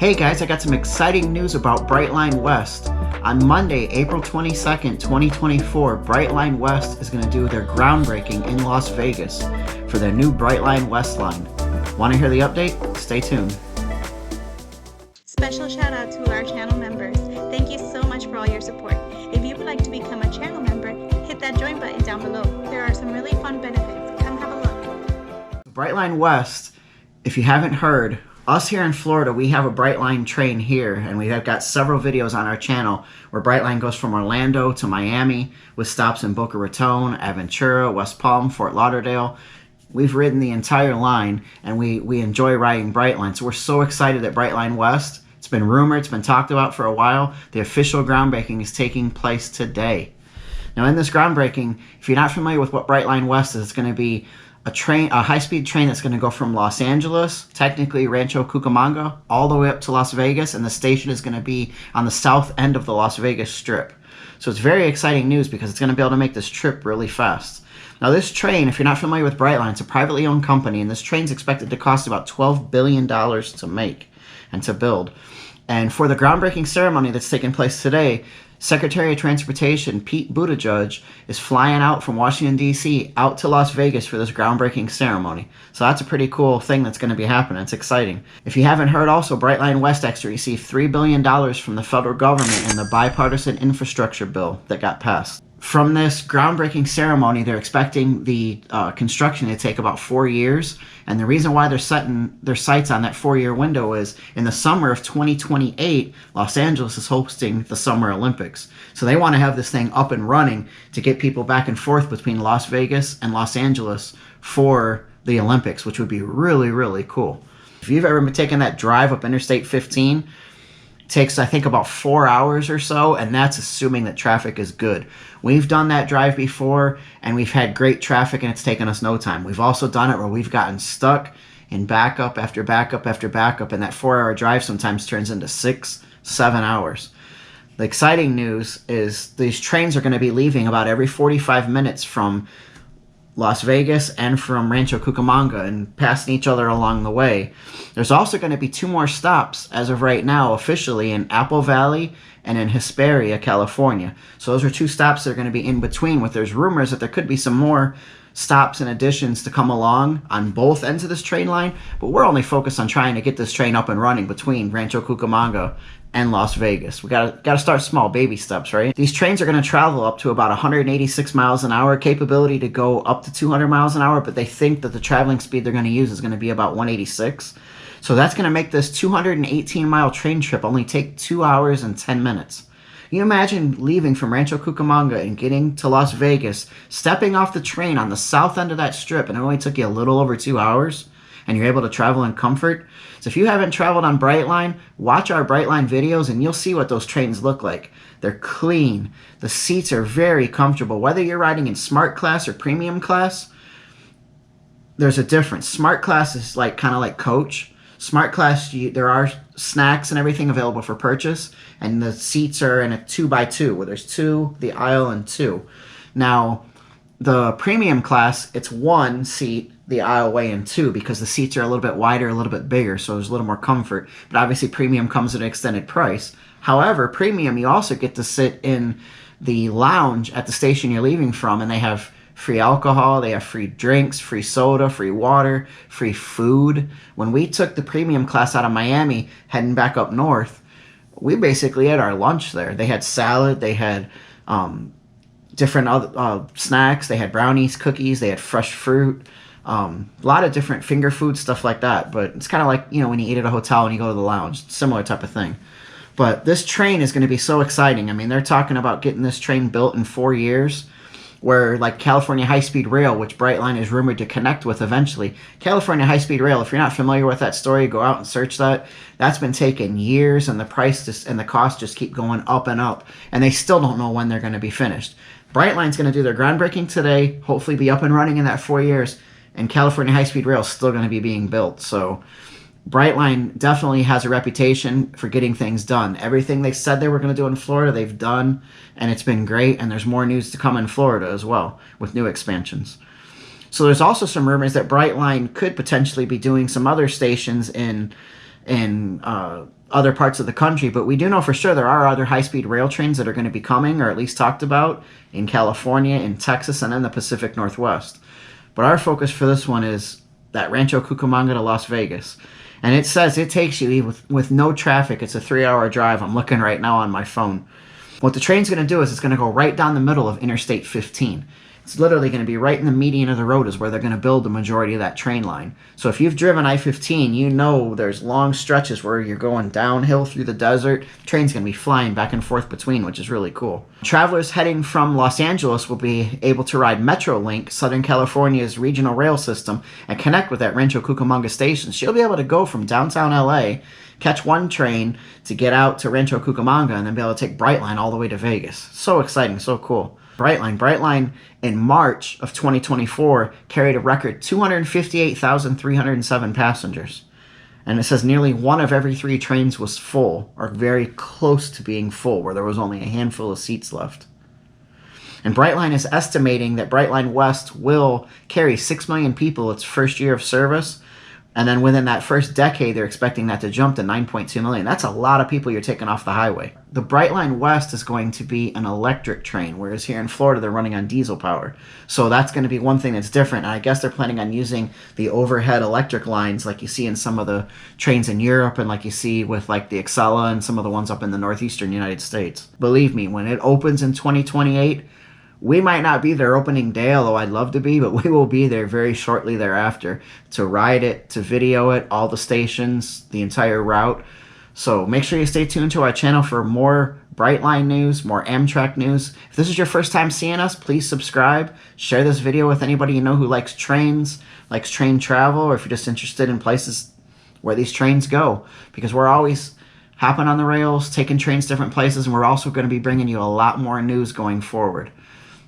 Hey guys, I got some exciting news about Brightline West. On Monday, April 22nd, 2024, Brightline West is going to do their groundbreaking in Las Vegas for their new Brightline West line. Want to hear the update? Stay tuned. Special shout out to our channel members. Thank you so much for all your support. If you would like to become a channel member, hit that join button down below. There are some really fun benefits. Come have a look. Brightline West, if you haven't heard, us here in Florida, we have a Brightline train here, and we have got several videos on our channel where Brightline goes from Orlando to Miami with stops in Boca Raton, Aventura, West Palm, Fort Lauderdale. We've ridden the entire line, and we enjoy riding Brightline. So we're so excited at Brightline West. It's been rumored, it's been talked about for a while. The official groundbreaking is taking place today. Now in this groundbreaking, if you're not familiar with what Brightline West is, it's going to be a high-speed train that's going to go from Los Angeles, technically Rancho Cucamonga, all the way up to Las Vegas, and the station is going to be on the south end of the Las Vegas Strip. So it's very exciting news because it's going to be able to make this trip really fast. Now this train, if you're not familiar with Brightline, it's a privately owned company, and this train's expected to cost about $12 billion to make and to build. And for the groundbreaking ceremony that's taking place today, Secretary of Transportation Pete Buttigieg is flying out from Washington, D.C. out to Las Vegas for this groundbreaking ceremony. So that's a pretty cool thing that's going to be happening. It's exciting. If you haven't heard also, Brightline West actually received $3 billion from the federal government in the bipartisan infrastructure bill that got passed. From this groundbreaking ceremony, they're expecting the construction to take about 4 years. And the reason why they're setting their sights on that 4-year window is in the summer of 2028, Los Angeles is hosting the Summer Olympics. So they want to have this thing up and running to get people back and forth between Las Vegas and Los Angeles for the Olympics, which would be really, really cool. If you've ever been taking that drive up Interstate 15, takes I think about 4 hours or so, and that's assuming that traffic is good. We've done that drive before and we've had great traffic and it's taken us no time. We've also done it where we've gotten stuck in backup after backup after backup, and that 4-hour drive sometimes turns into 6-7 hours. The exciting news is these trains are going to be leaving about every 45 minutes from Las Vegas and from Rancho Cucamonga and passing each other along the way. There's also going to be 2 more stops as of right now officially in Apple Valley and in Hesperia, California. So those are 2 stops that are going to be in between, with there's rumors that there could be some more stops and additions to come along on both ends of this train line, but we're only focused on trying to get this train up and running between Rancho Cucamonga and Las Vegas. We gotta start small, baby steps, right? These trains are going to travel up to about 186 miles an hour, capability to go up to 200 miles an hour, but they think that the traveling speed they're going to use is going to be about 186. So that's going to make this 218-mile train trip only take 2 hours and 10 minutes. Can you imagine leaving from Rancho Cucamonga and getting to Las Vegas, stepping off the train on the south end of that strip, and it only took you a little over 2 hours, and you're able to travel in comfort? So if you haven't traveled on Brightline, watch our Brightline videos and you'll see what those trains look like. They're clean. The seats are very comfortable. Whether you're riding in Smart Class or Premium Class, there's a difference. Smart Class is kind of like Coach. Smart Class, there are snacks and everything available for purchase, and the seats are in a 2x2, where there's 2, the aisle, and 2. Now, the Premium Class, it's 1 seat, the aisleway, and 2, because the seats are a little bit wider, a little bit bigger, so there's a little more comfort. But obviously, Premium comes at an extended price. However, Premium, you also get to sit in the lounge at the station you're leaving from, and they have free alcohol, they have free drinks, free soda, free water, free food. When we took the Premium Class out of Miami, heading back up north, we basically had our lunch there. They had salad, they had different other snacks, they had brownies, cookies, they had fresh fruit, a lot of different finger food, stuff like that. But it's kind of like, when you eat at a hotel and you go to the lounge, similar type of thing. But this train is going to be so exciting. I mean, they're talking about getting this train built in 4 years, where like California High-Speed Rail, which Brightline is rumored to connect with eventually. California High-Speed Rail, if you're not familiar with that story, go out and search that. That's been taking years, and the price and the cost just keep going up and up, and they still don't know when they're going to be finished. Brightline's going to do their groundbreaking today, hopefully be up and running in that 4 years, and California High-Speed Rail is still going to be being built. So Brightline definitely has a reputation for getting things done. Everything they said they were going to do in Florida, they've done, and it's been great, and there's more news to come in Florida as well with new expansions. So there's also some rumors that Brightline could potentially be doing some other stations in in other parts of the country, but we do know for sure there are other high-speed rail trains that are going to be coming, or at least talked about, in California, in Texas, and in the Pacific Northwest. But our focus for this one is that Rancho Cucamonga to Las Vegas. And it says it takes you with no traffic. It's a 3-hour drive. I'm looking right now on my phone. What the train's going to do is it's going to go right down the middle of Interstate 15. It's literally going to be right in the median of the road is where they're going to build the majority of that train line. So if you've driven I-15, you know there's long stretches where you're going downhill through the desert. The train's going to be flying back and forth between, which is really cool. Travelers heading from Los Angeles will be able to ride Metrolink, Southern California's regional rail system, and connect with that Rancho Cucamonga Station. So you'll be able to go from downtown LA, catch one train to get out to Rancho Cucamonga, and then be able to take Brightline all the way to Vegas. So exciting, so cool. Brightline in March of 2024 carried a record 258,307 passengers. And it says nearly 1 of every 3 trains was full, or very close to being full, where there was only a handful of seats left. And Brightline is estimating that Brightline West will carry 6 million people its first year of service. And then within that first decade, they're expecting that to jump to 9.2 million. That's a lot of people you're taking off the highway. The Brightline West is going to be an electric train, whereas here in Florida, they're running on diesel power. So that's going to be one thing that's different. And I guess they're planning on using the overhead electric lines like you see in some of the trains in Europe and like you see with like the Excella and some of the ones up in the northeastern United States. Believe me, when it opens in 2028, we might not be there opening day, although I'd love to be, but we will be there very shortly thereafter to ride it, to video it, all the stations, the entire route. So make sure you stay tuned to our channel for more Brightline news, more Amtrak news. If this is your first time seeing us, please subscribe. Share this video with anybody you know who likes trains, likes train travel, or if you're just interested in places where these trains go. Because we're always hopping on the rails, taking trains different places, and we're also going to be bringing you a lot more news going forward.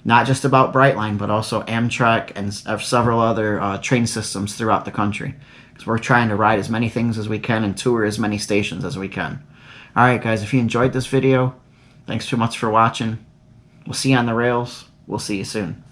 Not just about Brightline, but also Amtrak and several other train systems throughout the country. Because we're trying to ride as many things as we can and tour as many stations as we can. Alright guys, if you enjoyed this video, thanks so much for watching. We'll see you on the rails. We'll see you soon.